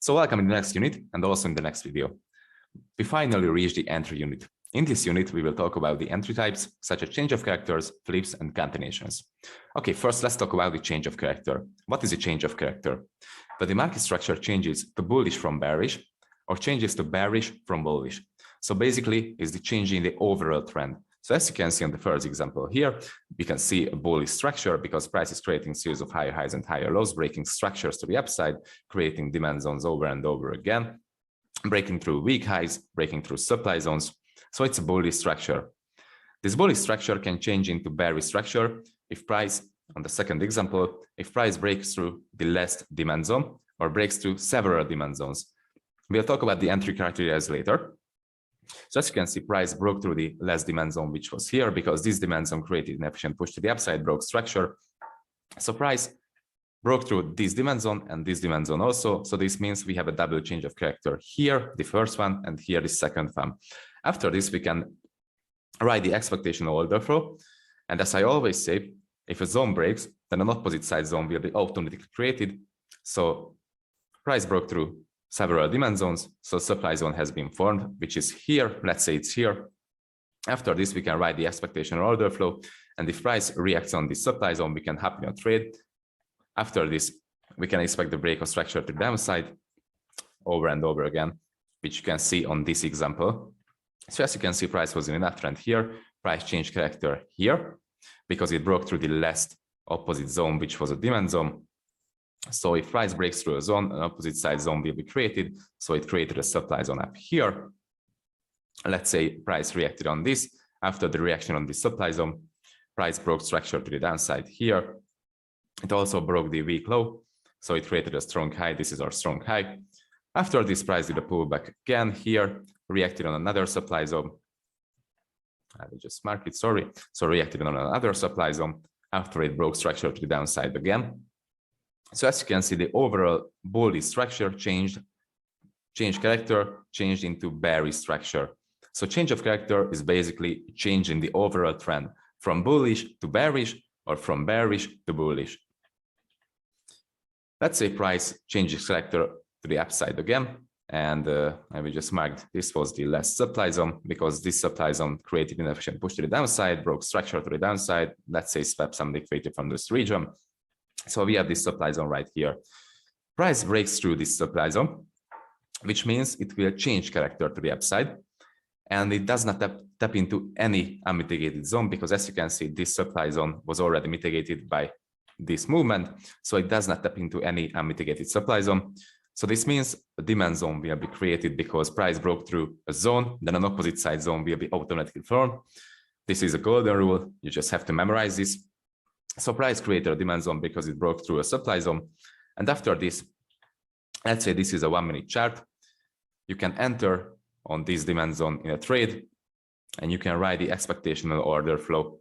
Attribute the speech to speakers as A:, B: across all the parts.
A: So welcome in the next unit and also in the next video. We finally reached the entry unit. In this unit, we will talk about the entry types, such as change of characters, flips, and concatenations. Okay, first let's talk about the change of character. What is a change of character? When the market structure changes to bullish from bearish, or changes to bearish from bullish. So basically, it's the change in the overall trend. So as you can see on the first example here, we can see a bullish structure because price is creating a series of higher highs and higher lows, breaking structures to the upside, creating demand zones over and over again, breaking through weak highs, breaking through supply zones. So it's a bullish structure. This bullish structure can change into bearish structure if price, on the second example, if price breaks through the last demand zone or breaks through several demand zones. We'll talk about the entry criteria later. So as you can see, price broke through the last demand zone, which was here, because this demand zone created an efficient push to the upside, broke structure. So price broke through this demand zone and this demand zone also. So this means we have a double change of character here, the first one, and here the second one. After this, we can write the expectational order flow. And as I always say, if a zone breaks, then an opposite side zone will be automatically created. So price broke through several demand zones, so supply zone has been formed, which is here. Let's say it's here. After this, we can write the expectation order flow, and if price reacts on this supply zone, we can happen a trade. After this, we can expect the break of structure to the downside over and over again, which you can see on this example. So as you can see, price was in an uptrend here, price changed character here, because it broke through the last opposite zone, which was a demand zone. So if price breaks through a zone, an opposite side zone will be created. So it created a supply zone up here. Let's say price reacted on this. After the reaction on this supply zone, price broke structure to the downside here. It also broke the weak low. So it created a strong high. This is our strong high. After this, price did a pullback again here, reacted on another supply zone. I will just mark it, sorry. So reacted on another supply zone after it broke structure to the downside again. So as you can see, the overall bullish structure changed character, changed into bearish structure. So change of character is basically change in the overall trend from bullish to bearish or from bearish to bullish. Let's say price changes character to the upside again. And I will just mark this was the last supply zone because this supply zone created an efficient push to the downside, broke structure to the downside. Let's say swap some liquidity from this region. So we have this supply zone right here. Price breaks through this supply zone, which means it will change character to the upside. And it does not tap into any unmitigated zone because as you can see, this supply zone was already mitigated by this movement. So it does not tap into any unmitigated supply zone. So this means a demand zone will be created because price broke through a zone, then an opposite side zone will be automatically formed. This is a golden rule. You just have to memorize this. So price created a demand zone because it broke through a supply zone. And after this, let's say this is a 1 minute chart. You can enter on this demand zone in a trade and you can write the expectational order flow.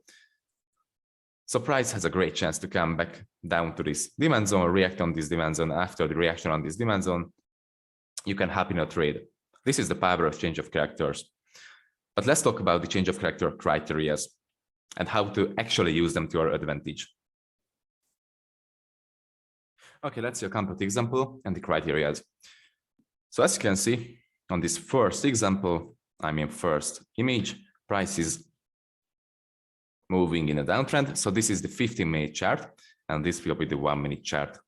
A: So price has a great chance to come back down to this demand zone, react on this demand zone. After the reaction on this demand zone, you can hop in a trade. This is the power of change of characters. But let's talk about the change of character criteria and how to actually use them to our advantage. Okay, let's see a concrete example and the criteria. So as you can see on this first example, first image, price is moving in a downtrend. So this is the 15-minute chart, and this will be the 1 minute chart.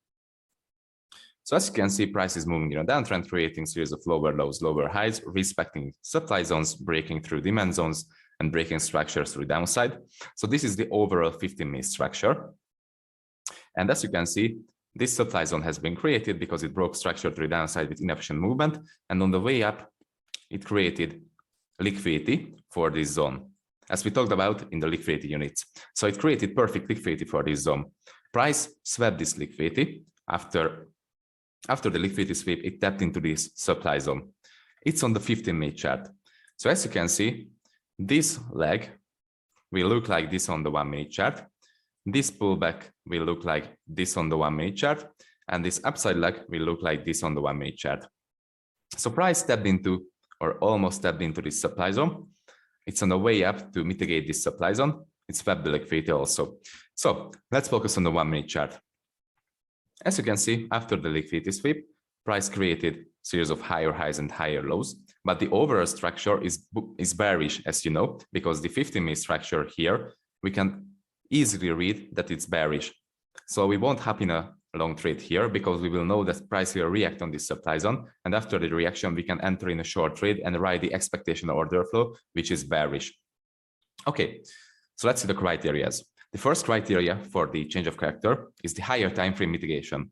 A: So as you can see, price is moving in a downtrend, creating a series of lower lows, lower highs, respecting supply zones, breaking through demand zones, and breaking structures to the downside. So this is the overall 15-minute structure. And as you can see, this supply zone has been created because it broke structure to the downside with inefficient movement. And on the way up, it created liquidity for this zone, as we talked about in the liquidity units. So it created perfect liquidity for this zone. Price swept this liquidity. After the liquidity sweep, it tapped into this supply zone. It's on the 15-minute chart. So as you can see, this leg will look like this on the 1 minute chart. This pullback will look like this on the 1 minute chart. And this upside leg will look like this on the 1 minute chart. So price tapped into or almost tapped into this supply zone. It's on the way up to mitigate this supply zone. It's swept the liquidity also. So let's focus on the 1 minute chart. As you can see, after the liquidity sweep, price created series of higher highs and higher lows, but the overall structure is bearish, as you know, because the 15-minute structure here, we can easily read that it's bearish. So we won't happen a long trade here because we will know that price will react on this supply zone. And after the reaction, we can enter in a short trade and ride the expectation order flow, which is bearish. Okay, so let's see the criteria. The first criteria for the change of character is the higher time frame mitigation.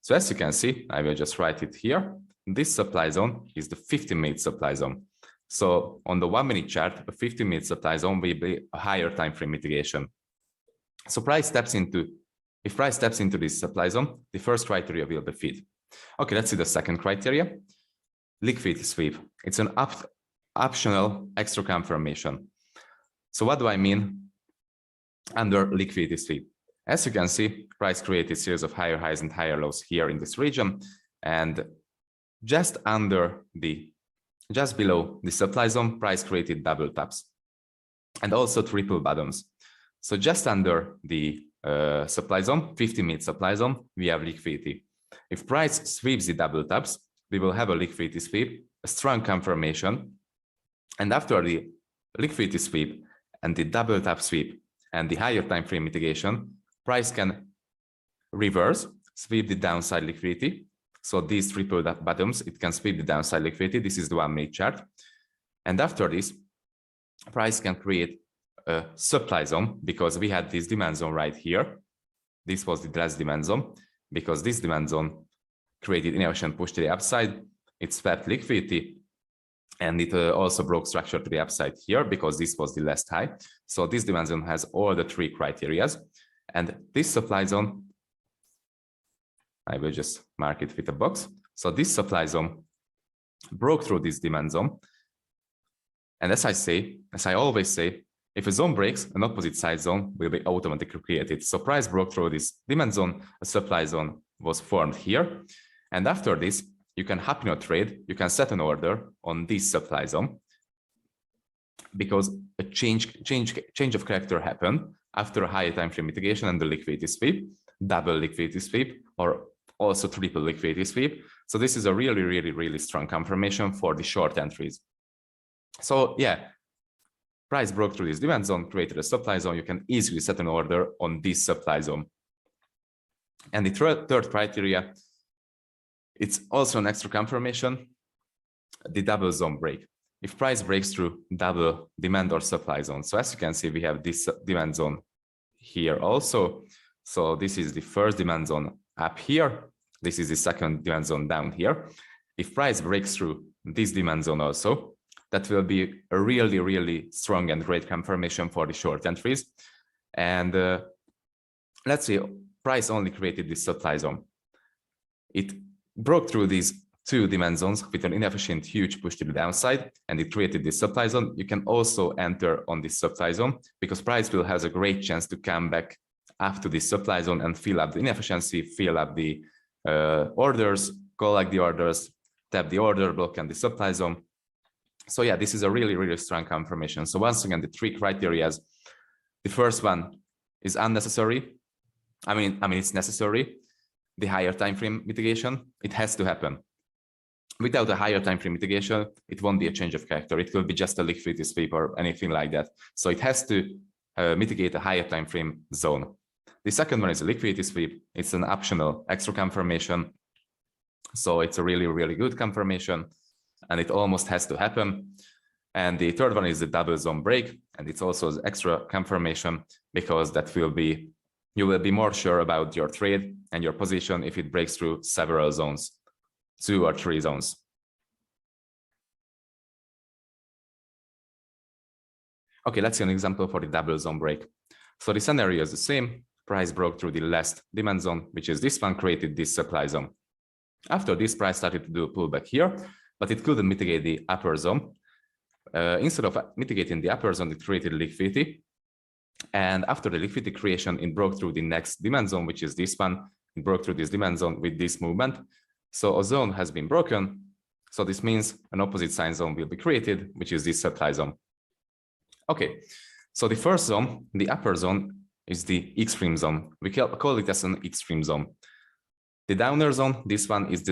A: So as you can see, I will just write it here. This supply zone is the 15-minute supply zone. So on the 1-minute chart, a 15-minute supply zone will be a higher time frame mitigation. So if price steps into this supply zone, the first criteria will be fit. Okay, let's see the second criteria. Liquidity sweep. It's an optional extra confirmation. So what do I mean under liquidity sweep? As you can see, price created a series of higher highs and higher lows here in this region, and just below the supply zone, price created double tops and also triple bottoms. So just under the supply zone, 50-minute supply zone, we have liquidity. If price sweeps the double tops, we will have a liquidity sweep, a strong confirmation, and after the liquidity sweep and the double top sweep and the higher time frame mitigation, price can reverse, sweep the downside liquidity. So these triple bottoms, it can sweep the downside liquidity. This is the 1-minute chart. And after this, price can create a supply zone because we had this demand zone right here. This was the last demand zone because this demand zone created inefficient push to the upside. It swept liquidity and it also broke structure to the upside here because this was the last high. So this demand zone has all the three criteria. And this supply zone, I will just mark it with a box. So this supply zone broke through this demand zone. And as I always say, if a zone breaks, an opposite side zone will be automatically created. So price broke through this demand zone, a supply zone was formed here. And after this, you can hop in a trade, you can set an order on this supply zone because a change of character happened after a higher time frame mitigation and the liquidity sweep, double liquidity sweep, or also triple liquidity sweep. So this is a really, really, really strong confirmation for the short entries. So yeah, price broke through this demand zone, created a supply zone. You can easily set an order on this supply zone. And the third criteria, it's also an extra confirmation, the double zone break. If price breaks through double demand or supply zone. So as you can see, we have this demand zone here also. So this is the first demand zone up here. This is the second demand zone down here. If price breaks through this demand zone also, that will be a really, really strong and great confirmation for the short entries. And let's see, price only created this supply zone. It broke through these two demand zones with an inefficient huge push to the downside, and it created this supply zone. You can also enter on this supply zone because price will have a great chance to come back after this supply zone and fill up the inefficiency, fill up the orders, collect the orders, tap the order block and the supply zone. So yeah, this is a really, really strong confirmation. So once again, the three criteria. The first one is unnecessary. I mean, it's necessary. The higher time frame mitigation, it has to happen. Without a higher time frame mitigation, it won't be a change of character. It will be just a liquidity sweep or anything like that. So it has to mitigate a higher time frame zone. The second one is a liquidity sweep. It's an optional extra confirmation. So it's a really, really good confirmation, and it almost has to happen. And the third one is the double zone break, and it's also an extra confirmation because that will be, you will be more sure about your trade and your position if it breaks through several zones, 2 or 3 zones. Okay, let's see an example for the double zone break. So the scenario is the same. Price broke through the last demand zone, which is this one, created this supply zone. After this, price started to do a pullback here, but it couldn't mitigate the upper zone. Instead of mitigating the upper zone, it created liquidity. And after the liquidity creation, it broke through the next demand zone, which is this one. It broke through this demand zone with this movement. So a zone has been broken. So this means an opposite sign zone will be created, which is this supply zone. Okay, so the first zone, the upper zone, is the extreme zone. We call it as an extreme zone. The downer zone, this one is the